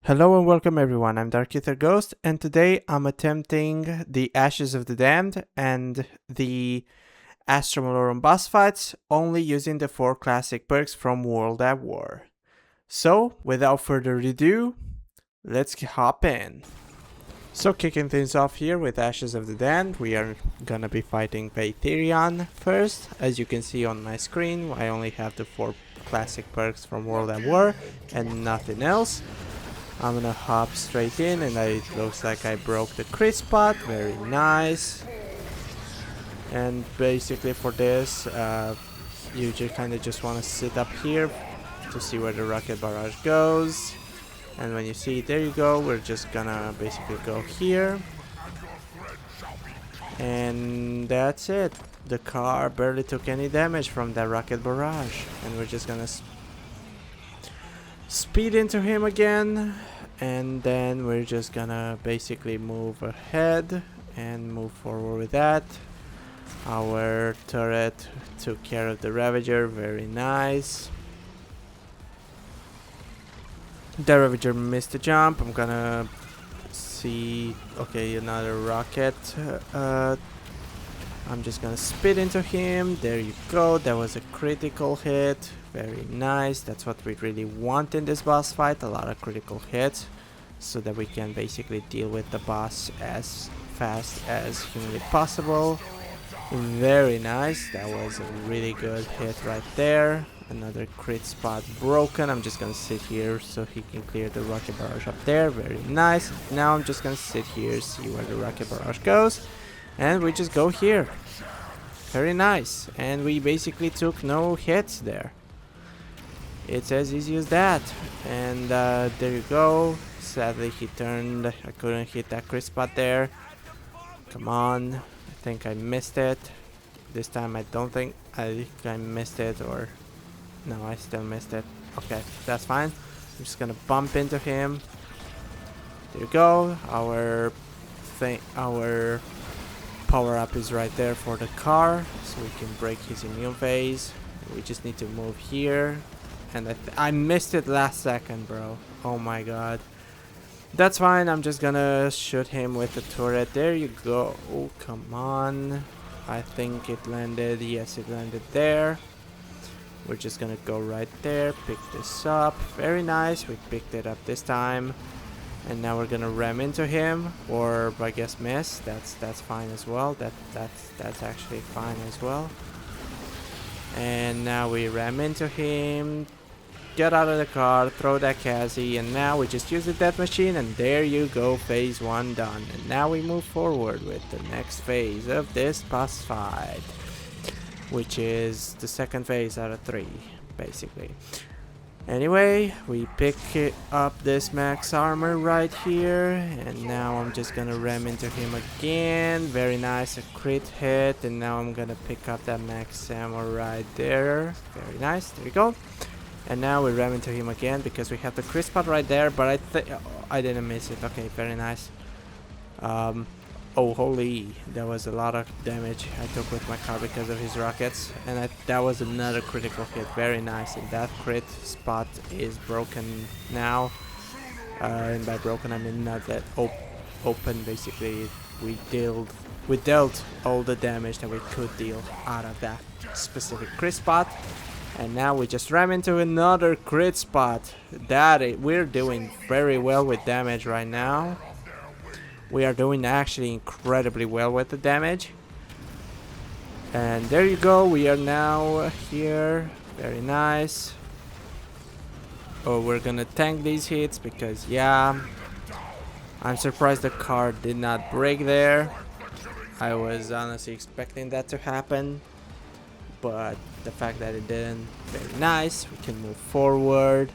Hello and welcome everyone, I'm Dark Ether Ghost, and today I'm attempting the Ashes of the Damned and the Astra Malorum boss fights only using the 4 classic perks from World at War. So, without further ado, let's hop in. So kicking things off here with Ashes of the Damned, we are gonna be fighting Vaetherion first. As you can see on my screen, I only have the 4 classic perks from World at War and nothing else. I'm gonna hop straight in, and it looks like I broke the crit spot. Very nice. And basically for this, you just kind of just want to sit up here to see where the rocket barrage goes. And when you see, there you go, we're just gonna basically go here. And that's it. The car barely took any damage from that rocket barrage. And we're just gonna speed into him again, and then we're just gonna basically move ahead and move forward with that. Our turret took care of the Ravager, very nice. The Ravager missed the jump. I'm gonna see, okay, another rocket. I'm just gonna spit into him. There you go, that was a critical hit. Very nice, that's what we really want in this boss fight, a lot of critical hits, so that we can basically deal with the boss as fast as humanly possible. Very nice, that was a really good hit right there. Another crit spot broken. I'm just gonna sit here so he can clear the rocket barrage up there. Very nice. Now I'm just gonna sit here, see where the rocket barrage goes, and we just go here. Very nice, and we basically took no hits there. It's as easy as that. And there you go. Sadly he turned. I couldn't hit that crit spot there. Come on. I think I missed it. This time I don't think I missed it, or no, I still missed it. Okay, that's fine. I'm just gonna bump into him. There you go. Our power up is right there for the car, so we can break his immune phase. We just need to move here. And I missed it last second, bro. Oh my god. That's fine. I'm just gonna shoot him with the turret. There you go. Oh, come on. I think it landed. Yes, it landed there. We're just gonna go right there. Pick this up. Very nice. We picked it up this time. And now we're gonna ram into him, or I guess miss. That's fine as well. That's actually fine as well. And now we ram into him. Get out of the car, throw that Kazi, and now we just use the death machine, and there you go, phase 1 done. And now we move forward with the next phase of this boss fight, which is the second phase out of 3, basically. Anyway, we pick up this max armor right here, and now I'm just gonna ram into him again. Very nice, a crit hit, and now I'm gonna pick up that max ammo right there. Very nice, there you go. And now we ram into him again because we have the crit spot right there, but I didn't miss it. Okay, very nice. Oh, holy, that was a lot of damage I took with my car because of his rockets. And that was another critical hit. Very nice. And that crit spot is broken now. And by broken, I mean not that open. Basically, we dealt all the damage that we could deal out of that specific crit spot. And now we just ram into another crit spot. We're doing very well with damage right now. We are doing actually incredibly well with the damage. And there you go, we are now here. Very nice. Oh, we're gonna tank these hits because, yeah, I'm surprised the car did not break there. I was honestly expecting that to happen, but the fact that it didn't, very nice. We can move forward.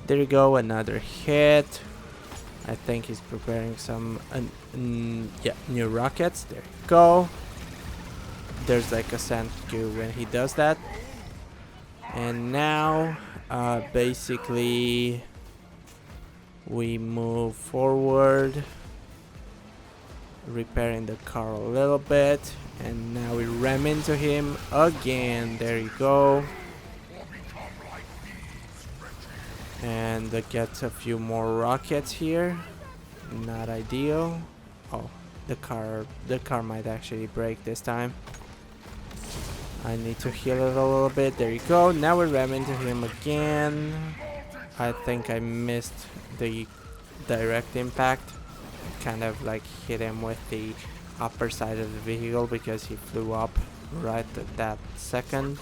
There you go, another hit. I think he's preparing some yeah, new rockets. There you go. There's like a thank you when he does that. And now basically we move forward, repairing the car a little bit, and now we ram into him again. There you go. And get a few more rockets here. Not ideal. Oh, the car might actually break this time. I need to heal it a little bit. There you go. Now we ram into him again. I think I missed the direct impact. Kind of like hit him with the upper side of the vehicle because he flew up right at that second.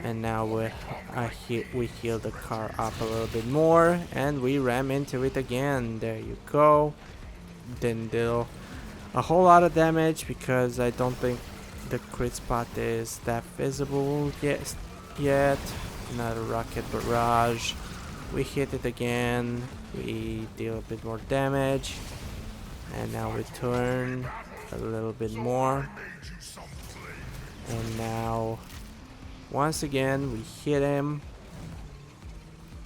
And now we heal the car up a little bit more, and we ram into it again. There you go. Didn't deal a whole lot of damage because I don't think the crit spot is that visible yet. Another rocket barrage. We hit it again. We deal a bit more damage, and now we turn a little bit more, and now once again we hit him.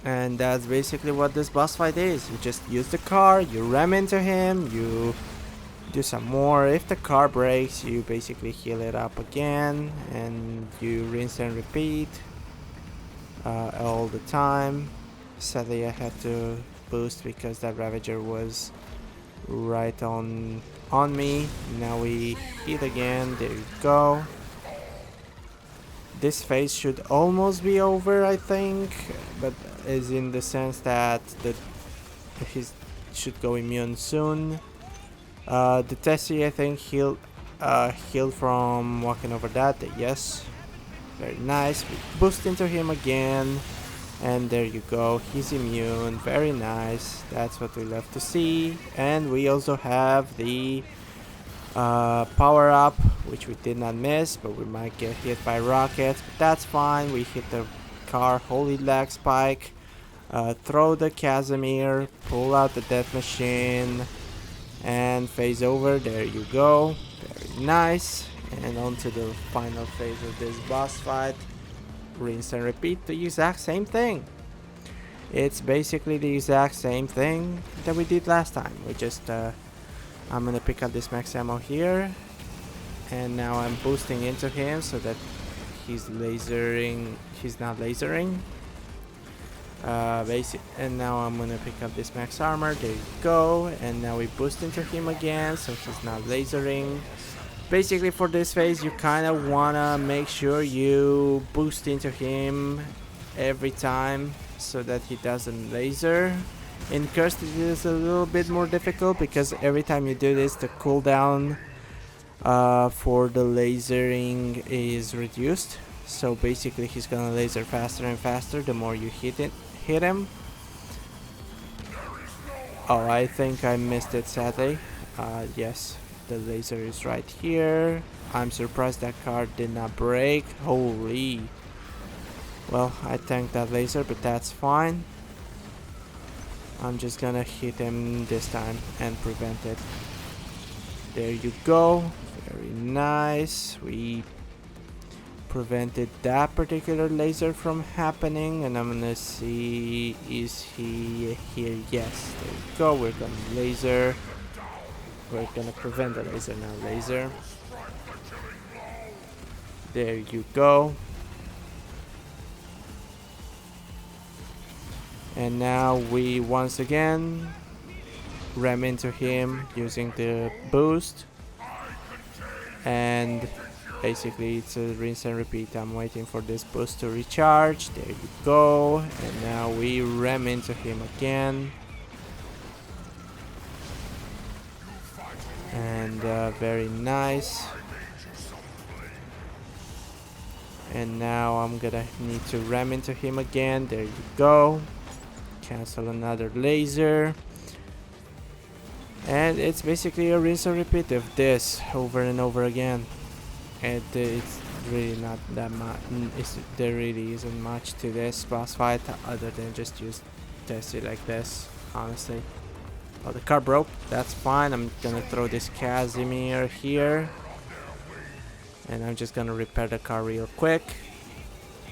And that's basically what this boss fight is. You just use the car, you ram into him, you do some more. If the car breaks, you basically heal it up again, and you rinse and repeat all the time. Sadly I had to boost because that Ravager was right on me. Now we hit again. There you go. This phase should almost be over, I think, but is in the sense that he should go immune soon. The Tessie, I think, healed from walking over that. Yes, very nice. We boost into him again, and there you go. He's immune. Very nice. That's what we love to see. And we also have the power up, which we did not miss, but we might get hit by rockets, but that's fine. We hit the car. Holy lag spike. Throw the Casimir, pull out the death machine, and phase over. There you go. Very nice. And on to the final phase of this boss fight. Rinse and repeat the exact same thing. It's basically the exact same thing that we did last time. We just I'm gonna pick up this max ammo here, and now I'm boosting into him so that he's not lasering. And now I'm gonna pick up this max armor. There you go. And now we boost into him again so he's not lasering. Basically for this phase you kind of wanna make sure you boost into him every time so that he doesn't laser. In Cursed it is a little bit more difficult because every time you do this the cooldown for the lasering is reduced. So basically he's gonna laser faster and faster the more you hit him. Oh, I think I missed it sadly. Yes, the laser is right here. I'm surprised that car did not break. Holy. Well, I tanked that laser, but that's fine. I'm just gonna hit him this time and prevent it. There you go. Very nice. We prevented that particular laser from happening, and I'm gonna see, is he here? Yes, there you go. We're gonna laser. We're gonna prevent the laser now. Laser. There you go. And now we once again ram into him using the boost, and basically it's a rinse and repeat. I'm waiting for this boost to recharge. There you go. And now we ram into him again, and very nice. And now I'm gonna need to ram into him again. There you go. Cancel another laser, and it's basically a rinse and repeat of this over and over again. And it's really not that much. There really isn't much to this boss fight other than just use Tessie like this, honestly. Oh, the car broke. That's fine. I'm gonna throw this Casimir here, and I'm just gonna repair the car real quick.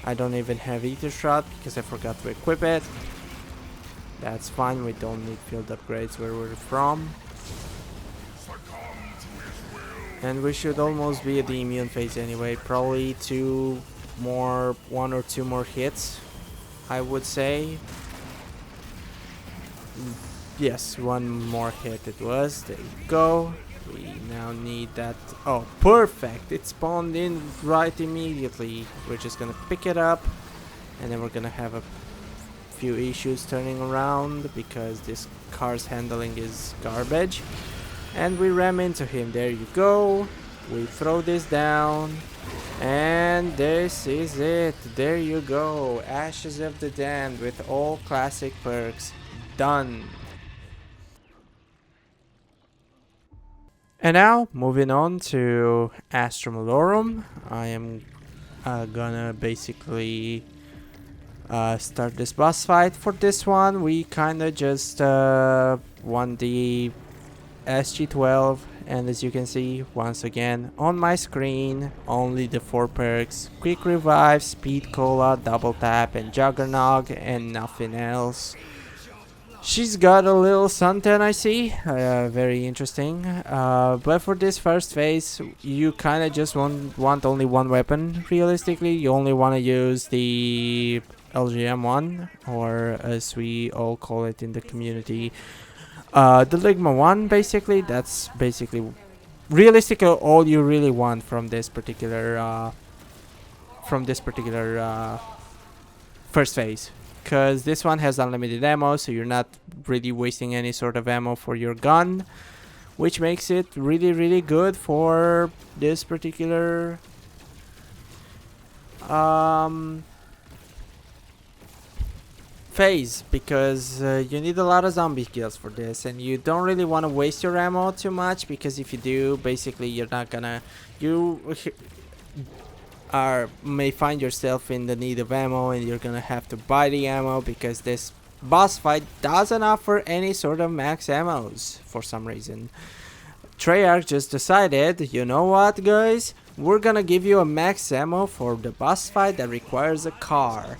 I don't even have Ether Shot because I forgot to equip it. That's fine, we don't need field upgrades where we're from. And we should almost be at the immune phase anyway. Probably one or two more hits I would say. Yes, one more hit it was. There you go. We now need that. Oh, perfect! It spawned in right immediately. We're just gonna pick it up, and then we're gonna have a few issues turning around because this car's handling is garbage. And we ram into him. There you go. We throw this down. And this is it. There you go. Ashes of the Damned with all classic perks. Done. And now, moving on to Astra Malorum. I am gonna basically start this boss fight. For this one, we kinda just won the SG12, and as you can see once again on my screen, only the 4 perks: Quick Revive, Speed Cola, Double Tap, and Juggernog, and nothing else. She's got a little suntan, I see, very interesting, but for this first phase you kinda just want only one weapon. Realistically, you only want to use the LGM one, or as we all call it in the community, the Ligma one. Basically, that's basically realistically all you really want from this particular first phase, because this one has unlimited ammo, so you're not really wasting any sort of ammo for your gun, which makes it really good for this particular phase, because you need a lot of zombie kills for this, and you don't really want to waste your ammo too much, because if you do, basically you're not gonna may find yourself in the need of ammo, and you're gonna have to buy the ammo, because this boss fight doesn't offer any sort of max ammos for some reason. Treyarch just decided, you know what guys, we're gonna give you a max ammo for the boss fight that requires a car,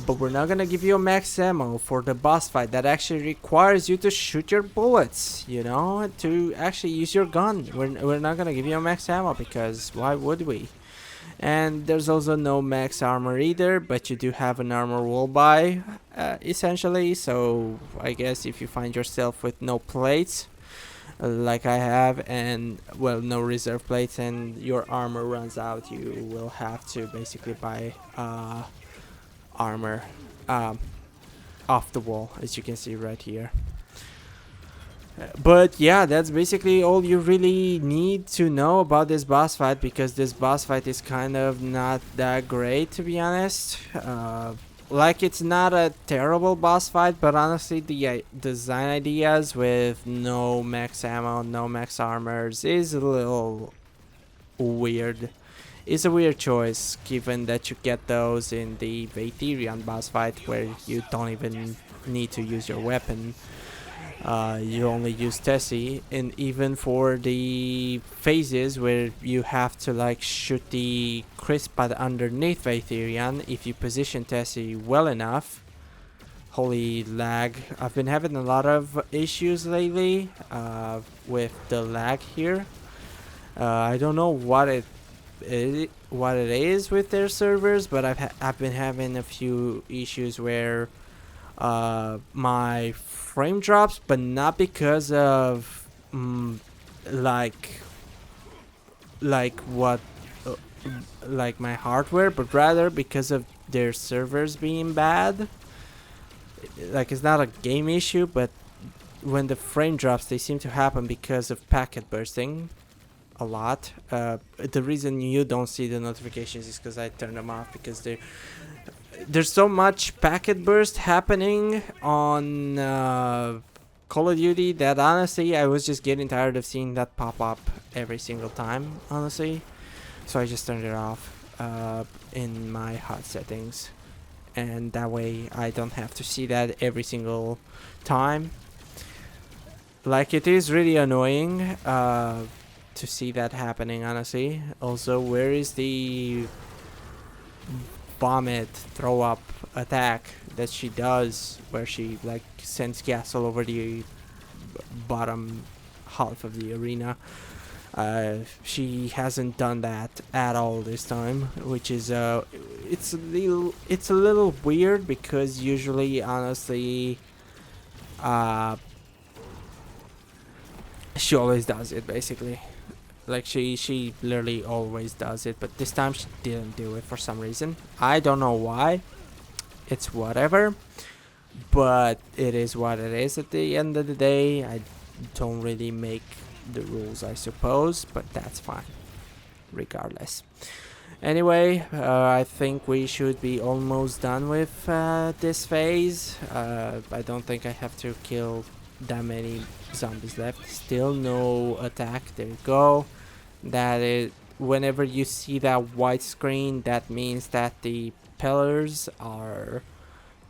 but we're not gonna give you a max ammo for the boss fight that actually requires you to shoot your bullets, you know, to actually use your gun. We're not gonna give you a max ammo, because why would we? And there's also no max armor either, but you do have an armor wall buy, essentially. So I guess if you find yourself with no plates, like I have, and well, no reserve plates, and your armor runs out, you will have to basically buy armor off the wall, as you can see right here. But yeah, that's basically all you really need to know about this boss fight, because this boss fight is kind of not that great, to be honest. Like, it's not a terrible boss fight, but honestly the design ideas with no max ammo, no max armors is a little weird. It's a weird choice, given that you get those in the Vaetherian boss fight, where you don't even need to use your weapon. You only use Tessie, and even for the phases where you have to like shoot the crisp pad underneath Vaetherian, if you position Tessie well enough. Holy lag. I've been having a lot of issues lately with the lag here. I don't know what it is with their servers, but I've been having a few issues where my frame drops, but not because of like what like my hardware, but rather because of their servers being bad. Like, it's not a game issue, but when the frame drops, they seem to happen because of packet bursting a lot. The reason you don't see the notifications is because I turned them off, because there's so much packet burst happening on Call of Duty that honestly I was just getting tired of seeing that pop up every single time, honestly. So I just turned it off in my HUD settings, and that way I don't have to see that every single time. Like, it is really annoying to see that happening, honestly. Also, where is the vomit throw up attack that she does, where she like sends gas all over the bottom half of the arena? She hasn't done that at all this time, which is it's a little weird because usually, honestly, uh, she always does it basically. Like she literally always does it, but this time she didn't do it for some reason. I don't know why. It's whatever, but it is what it is at the end of the day. I don't really make the rules, I suppose, but that's fine regardless. Anyway, I think we should be almost done with this phase. I don't think I have to kill that many zombies left. Still no attack. There you go. That is, whenever you see that white screen, that means that the pillars are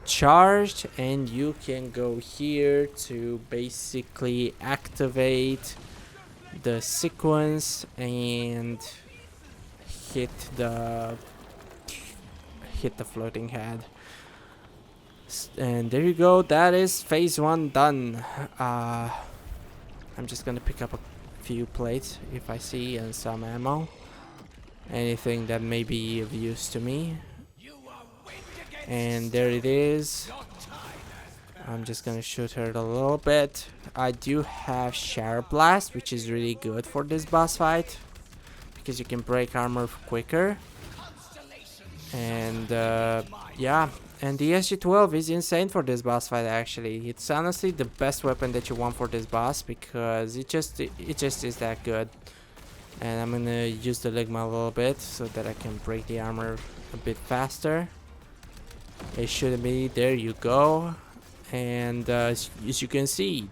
charged, and you can go here to basically activate the sequence and hit the floating head. And there you go, that is phase 1 done. I'm just gonna pick up a few plates if I see, and some ammo, anything that may be of use to me. And there it is. I'm just gonna shoot her a little bit. I do have Shatter Blast, which is really good for this boss fight because you can break armor quicker. And yeah, and the SG-12 is insane for this boss fight. Actually, it's honestly the best weapon that you want for this boss because it just is that good. And I'm gonna use the Ligma a little bit so that I can break the armor a bit faster. It shouldn't be. There you go. And as you can see,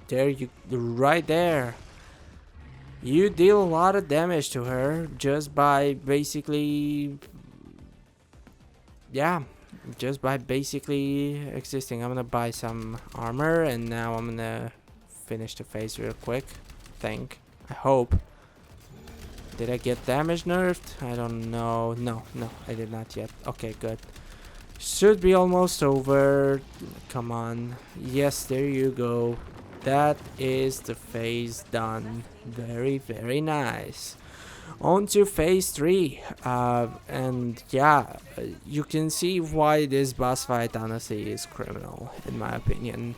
right there, you deal a lot of damage to her just by basically, yeah, just by basically existing. I'm gonna buy some armor, and now I'm gonna finish the phase real quick. I hope. Did I get damage nerfed? I don't know. No, I did not yet. Okay, good. Should be almost over. Come on. Yes, there you go. That is the phase done. Very, very nice. On to phase 3. And yeah, you can see why this boss fight honestly is criminal, in my opinion.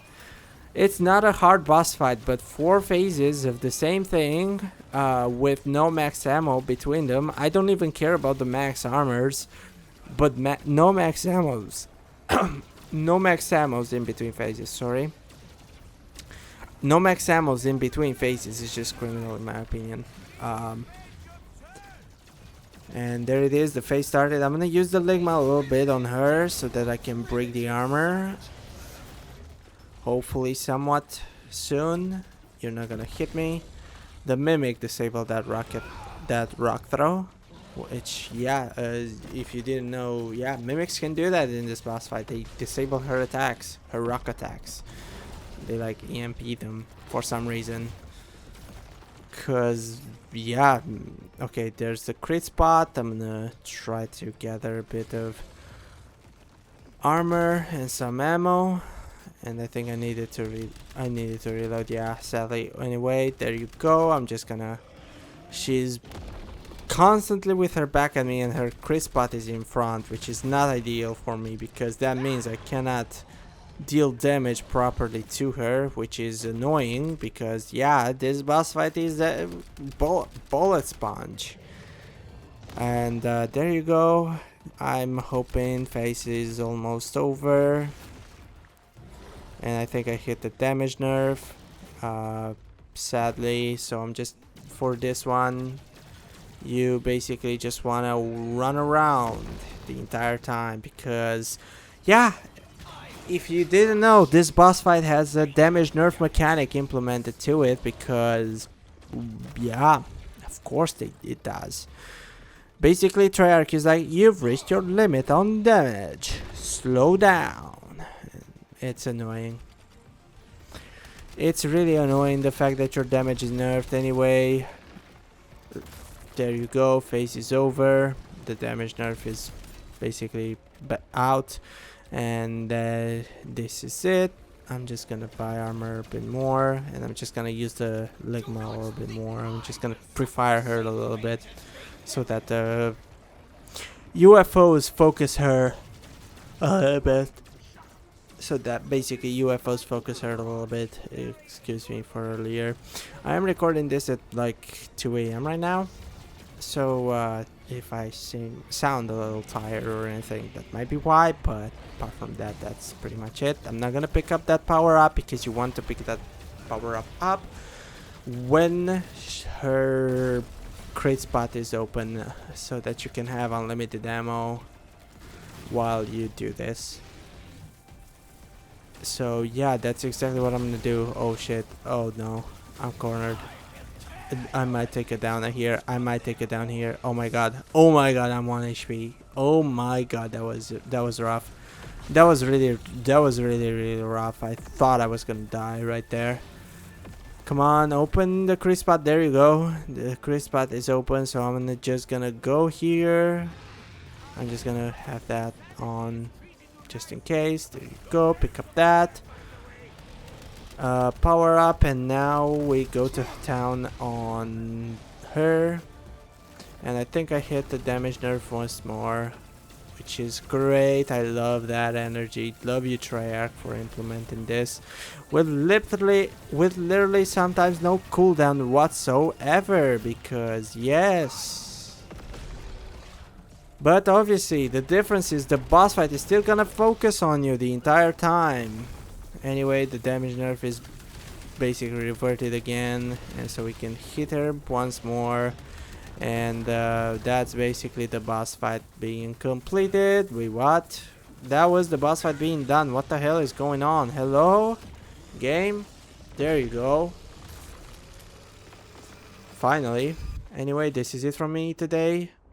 It's not a hard boss fight, but 4 phases of the same thing with no max ammo between them. I don't even care about the max armors. But no max ammos. No max ammos in between phases, sorry. No max ammos in between phases is just criminal in my opinion. And there it is, the phase started. I'm gonna use the Ligma a little bit on her so that I can break the armor. Hopefully somewhat soon. You're not gonna hit me. The Mimic disabled that rock throw. Which, yeah, if you didn't know, yeah, Mimics can do that in this boss fight. They disable her attacks, her rock attacks. They like EMP them for some reason. Cause, yeah, okay, there's the crit spot. I'm gonna try to gather a bit of armor and some ammo. And I think I needed to reload. Yeah, sadly. Anyway, there you go. I'm just gonna. She's constantly with her back at me, and her crit spot is in front, which is not ideal for me because that means I cannot deal damage properly to her, which is annoying because, yeah, this boss fight is a bullet sponge. And there you go. I'm hoping phase is almost over, and I think I hit the damage nerf, sadly. So I'm just, for this one, you basically just want to run around the entire time because, yeah, if you didn't know, this boss fight has a damage nerf mechanic implemented to it because, yeah, of course it does. Basically, Treyarch is like, you've reached your limit on damage. Slow down. It's annoying. It's really annoying, the fact that your damage is nerfed anyway. There you go, phase is over. The damage nerf is basically out. And this is it. I'm just gonna buy armor a bit more, and I'm just gonna use the Ligma a little bit more. I'm just gonna pre-fire her a little bit, so that the UFOs focus her a little bit. So that basically UFOs focus her a little bit. Excuse me for earlier. I am recording this at like 2 a.m. right now. So if I sound a little tired or anything, that might be why, but apart from that, that's pretty much it. I'm not gonna pick up that power up because you want to pick that power up when her crate spot is open, so that you can have unlimited ammo while you do this. So yeah, that's exactly what I'm gonna do. Oh shit, oh no, I'm cornered. I might take it down here. I might take it down here. Oh my god. Oh my god, I'm 1 HP. Oh my god, that was rough. That was really rough. I thought I was gonna die right there. Come on, open the crease spot. There you go. The crease spot is open, so I'm just gonna go here. I'm just gonna have that on just in case. There you go. Pick up that. Power up, and now we go to town on her, and I think I hit the damage nerf once more, which is great. I love that energy. Love you, Treyarch, for implementing this with literally sometimes no cooldown whatsoever, because yes. But obviously the difference is the boss fight is still gonna focus on you the entire time. Anyway, the damage nerf is basically reverted again, and so we can hit her once more, and that's basically the boss fight being completed. What? That was the boss fight being done. What the hell is going on? Hello? Game? There you go. Finally. Anyway, this is it from me today.